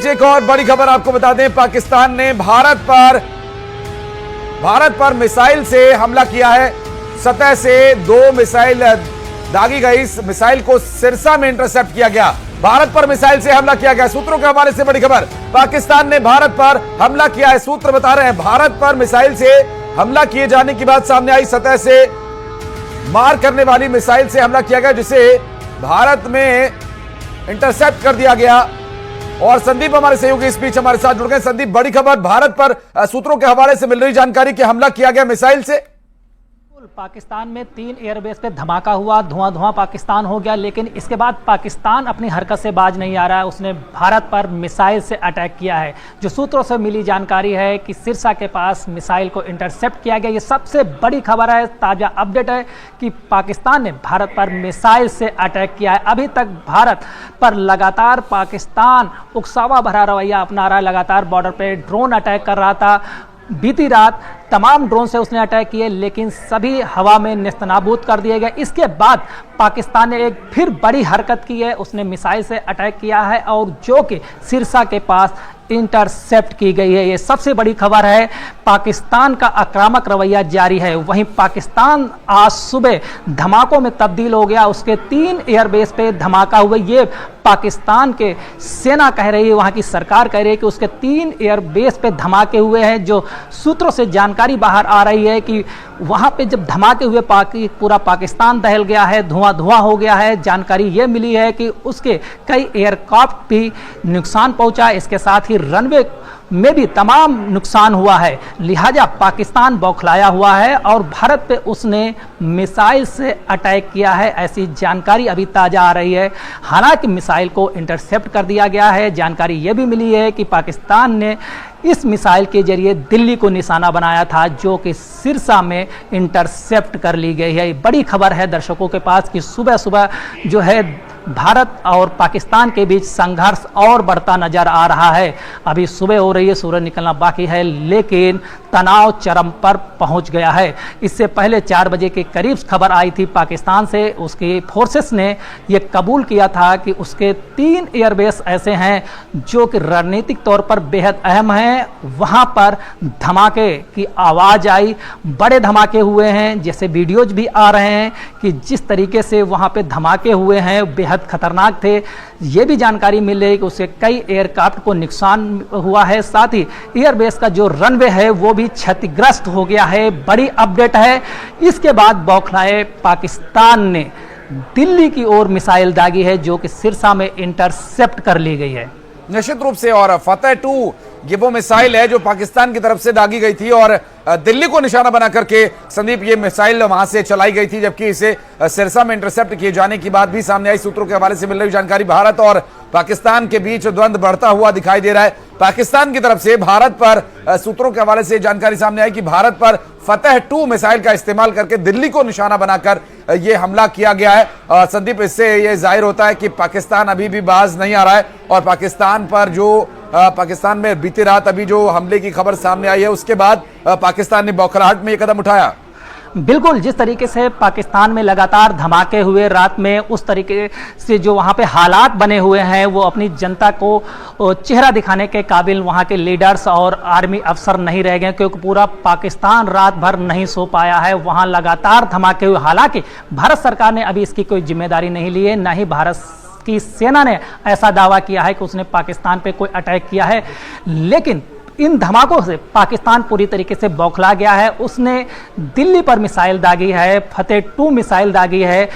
एक और बड़ी खबर आपको बता दें, पाकिस्तान ने भारत पर मिसाइल से हमला किया है। सतह से 2 मिसाइल दागी गई। इस मिसाइल को सिरसा में इंटरसेप्ट किया गया। भारत पर मिसाइल से हमला किया गया। सूत्रों के हवाले से बड़ी खबर, पाकिस्तान ने भारत पर हमला किया है। सूत्र बता रहे हैं भारत पर मिसाइल से हमला किए जाने की बात सामने आई। सतह से मार करने वाली मिसाइल से हमला किया गया, जिसे भारत में इंटरसेप्ट कर दिया गया। और संदीप हमारे सहयोगी इस बीच हमारे साथ जुड़ गए। संदीप, बड़ी खबर, भारत पर सूत्रों के हवाले से मिल रही जानकारी कि हमला किया गया मिसाइल से। पाकिस्तान में 3 एयरबेस पे धमाका हुआ, धुआं पाकिस्तान हो गया, लेकिन इसके बाद पाकिस्तान अपनी हरकत से बाज नहीं आ रहा है। उसने भारत पर मिसाइल से अटैक किया है। जो सूत्रों से मिली जानकारी है कि सिरसा के पास मिसाइल को इंटरसेप्ट किया गया। ये सबसे बड़ी खबर है, ताज़ा अपडेट है कि पाकिस्तान ने भारत पर मिसाइल से अटैक किया है। अभी तक भारत पर लगातार पाकिस्तान उकसावा भरा रवैया अपना रहा है। लगातार बॉर्डर पर ड्रोन अटैक कर रहा था। बीती रात तमाम ड्रोन से उसने अटैक किए, लेकिन सभी हवा में नेस्तनाबूद कर दिए गए। इसके बाद पाकिस्तान ने एक फिर बड़ी हरकत की है। उसने मिसाइल से अटैक किया है और जो कि सिरसा के पास इंटरसेप्ट की गई है। ये सबसे बड़ी खबर है। पाकिस्तान का आक्रामक रवैया जारी है। वहीं पाकिस्तान आज सुबह धमाकों में तब्दील हो गया। उसके 3 एयरबेस पे धमाका हुए। ये पाकिस्तान के सेना कह रही है, वहाँ की सरकार कह रही है कि उसके 3 एयरबेस पे धमाके हुए हैं। जो सूत्रों से जानकारी बाहर आ रही है कि वहाँ पे जब धमाके हुए पूरा पाकिस्तान दहल गया है, धुआं हो गया है। जानकारी ये मिली है कि उसके कई एयरक्राफ्ट भी नुकसान पहुंचा। इसके साथ ही रनवे में भी तमाम नुकसान हुआ है। लिहाजा पाकिस्तान बौखलाया हुआ है और भारत पे उसने मिसाइल से अटैक किया है, ऐसी जानकारी अभी ताज़ा आ रही है। हालांकि मिसाइल को इंटरसेप्ट कर दिया गया है। जानकारी ये भी मिली है कि पाकिस्तान ने इस मिसाइल के जरिए दिल्ली को निशाना बनाया था, जो कि सिरसा में इंटरसेप्ट कर ली गई है। बड़ी खबर है दर्शकों के पास कि सुबह सुबह जो है भारत और पाकिस्तान के बीच संघर्ष और बढ़ता नजर आ रहा है। अभी सुबह हो रही है, सूरज निकलना बाकी है, लेकिन तनाव चरम पर पहुंच गया है। इससे पहले 4 बजे के करीब खबर आई थी पाकिस्तान से। उसकी फोर्सेस ने यह कबूल किया था कि उसके 3 एयरबेस ऐसे हैं जो कि रणनीतिक तौर पर बेहद अहम हैं। वहां पर धमाके की आवाज आई, बड़े धमाके हुए हैं। जैसे वीडियोज भी आ रहे हैं कि जिस तरीके से वहां पे धमाके हुए हैं बेहद खतरनाक थे। यह भी जानकारी मिल रही है कि उसके कई एयरक्राफ्ट को नुकसान हुआ है। साथ ही एयरबेस का जो रनवे है वो भी क्षतिग्रस्त हो गया है। बड़ी अपडेट है। इसके बाद बौखलाए पाकिस्तान ने दिल्ली की ओर मिसाइल दागी है, जो कि सिरसा में इंटरसेप्ट कर ली गई है। निश्चित रूप से। और फतेह 2 ये वो मिसाइल है जो पाकिस्तान की तरफ से दागी गई थी और दिल्ली को निशाना बना करके संदीप ये मिसाइल वहां से चलाई गई थी, जबकि इसे सिरसा में इंटरसेप्ट किए जाने की बात भी सामने आई। सूत्रों के हवाले से मिल रही जानकारी, भारत और पाकिस्तान के बीच द्वंद्व बढ़ता हुआ दिखाई दे रहा है। पाकिस्तान की तरफ से भारत पर सूत्रों के हवाले से जानकारी सामने आई कि भारत पर फतेह 2 मिसाइल का इस्तेमाल करके दिल्ली को निशाना बनाकर यह हमला किया गया है। संदीप, इससे यह जाहिर होता है कि पाकिस्तान अभी भी बाज नहीं आ रहा है और पाकिस्तान पर जो पाकिस्तान में बीती रात अभी जो हमले की खबर सामने आई है, उसके बाद पाकिस्तान ने बौखलाहट में यह कदम उठाया। बिल्कुल, जिस तरीके से पाकिस्तान में लगातार धमाके हुए रात में, उस तरीके से जो वहाँ पे हालात बने हुए हैं वो अपनी जनता को चेहरा दिखाने के काबिल वहाँ के लीडर्स और आर्मी अफसर नहीं रह गए, क्योंकि पूरा पाकिस्तान रात भर नहीं सो पाया है। वहाँ लगातार धमाके हुए। हालांकि भारत सरकार ने अभी इसकी कोई जिम्मेदारी नहीं ली है, ना ही भारत की सेना ने ऐसा दावा किया है कि उसने पाकिस्तान पे कोई अटैक किया है। लेकिन इन धमाकों से पाकिस्तान पूरी तरीके से बौखला गया है। उसने दिल्ली पर मिसाइल दागी है, फतेह 2 मिसाइल दागी है।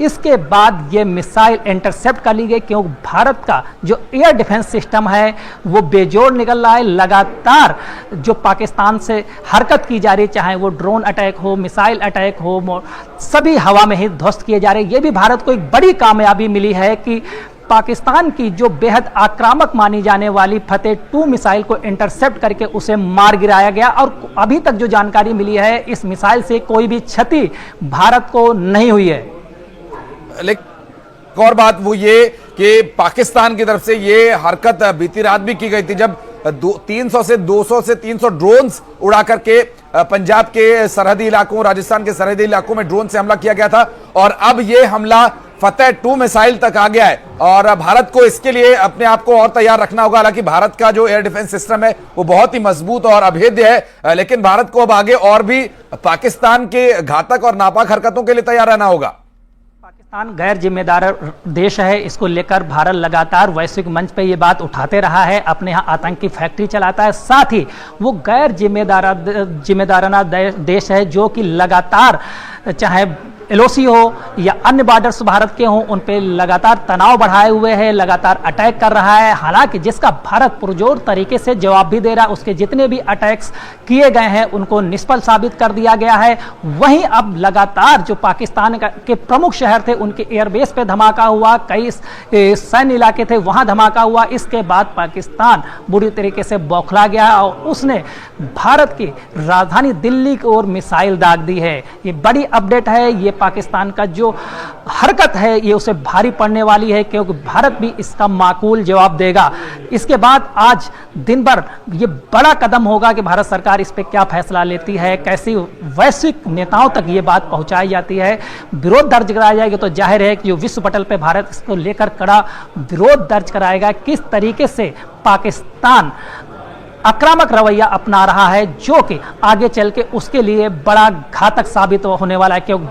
इसके बाद ये मिसाइल इंटरसेप्ट कर ली गई, क्योंकि भारत का जो एयर डिफेंस सिस्टम है वो बेजोड़ निकल रहा है। लगातार जो पाकिस्तान से हरकत की जा रही है, चाहे वो ड्रोन अटैक हो, मिसाइल अटैक हो, सभी हवा में ही ध्वस्त किए जा रहे हैं। ये भी भारत को एक बड़ी कामयाबी मिली है कि पाकिस्तान की जो बेहद आक्रामक मानी जाने वाली फतेह 2 मिसाइल को इंटरसेप्ट करके उसे मार गिराया गया। और अभी तक जो जानकारी मिली है, इस मिसाइल से कोई भी क्षति भारत को नहीं हुई है। लेकिन और बात वो ये कि पाकिस्तान की तरफ से ये हरकत बीती रात भी की गई थी, जब 200 से 300 ड्रोन्स उड़ा करके पंजाब के सरहदी इलाकों, राजस्थान के सरहदी इलाकों में ड्रोन से हमला किया गया था। और अब ये हमला फतेह 2 मिसाइल तक आ गया है और भारत को इसके लिए अपने आप को और तैयार रखना होगा। हालांकि भारत का जो एयर डिफेंस सिस्टम है वो बहुत ही मजबूत और अभेद्य है, लेकिन भारत को अब आगे और भी पाकिस्तान के घातक और नापाक हरकतों के लिए तैयार रहना होगा। पाकिस्तान गैर जिम्मेदार देश है, इसको लेकर भारत लगातार वैश्विक मंच पे ये बात उठाते रहा है, अपने यहाँ आतंकी फैक्ट्री चलाता है। साथ ही वो गैर जिम्मेदाराना देश है जो कि लगातार चाहे एलओसी हो या अन्य बॉर्डर्स भारत के हों, उन पे लगातार तनाव बढ़ाए हुए है, लगातार अटैक कर रहा है। हालांकि जिसका भारत पुरजोर तरीके से जवाब भी दे रहा है, उसके जितने भी अटैक्स किए गए हैं उनको निष्फल साबित कर दिया गया है। वहीं अब लगातार जो पाकिस्तान के प्रमुख शहर थे उनके एयरबेस पे धमाका हुआ, कई सैन्य इलाके थे वहां धमाका हुआ। इसके बाद पाकिस्तान बुरी तरीके से बौखला गया और उसने भारत की राजधानी दिल्ली की ओर मिसाइल दाग दी है। ये बड़ी अपडेट है, ये पाकिस्तान का जो हरकत है ये उसे भारी पड़ने वाली है, क्योंकि भारत भी इसका माकूल जवाब देगा। इसके बाद आज दिन भर ये बड़ा कदम होगा कि भारत सरकार इस पे क्या फैसला लेती है, कैसी वैश्विक नेताओं तक ये बात पहुंचाई जाती है, विरोध दर्ज कराया जाएगा। तो जाहिर है कि जो विश्व पटल पे भारत इसको लेकर कड़ा विरोध दर्ज कराएगा। किस तरीके से पाकिस्तान आक्रामक रवैया अपना रहा है जो कि आगे चल के उसके लिए बड़ा घातक साबित होने वाला है। क्योंकि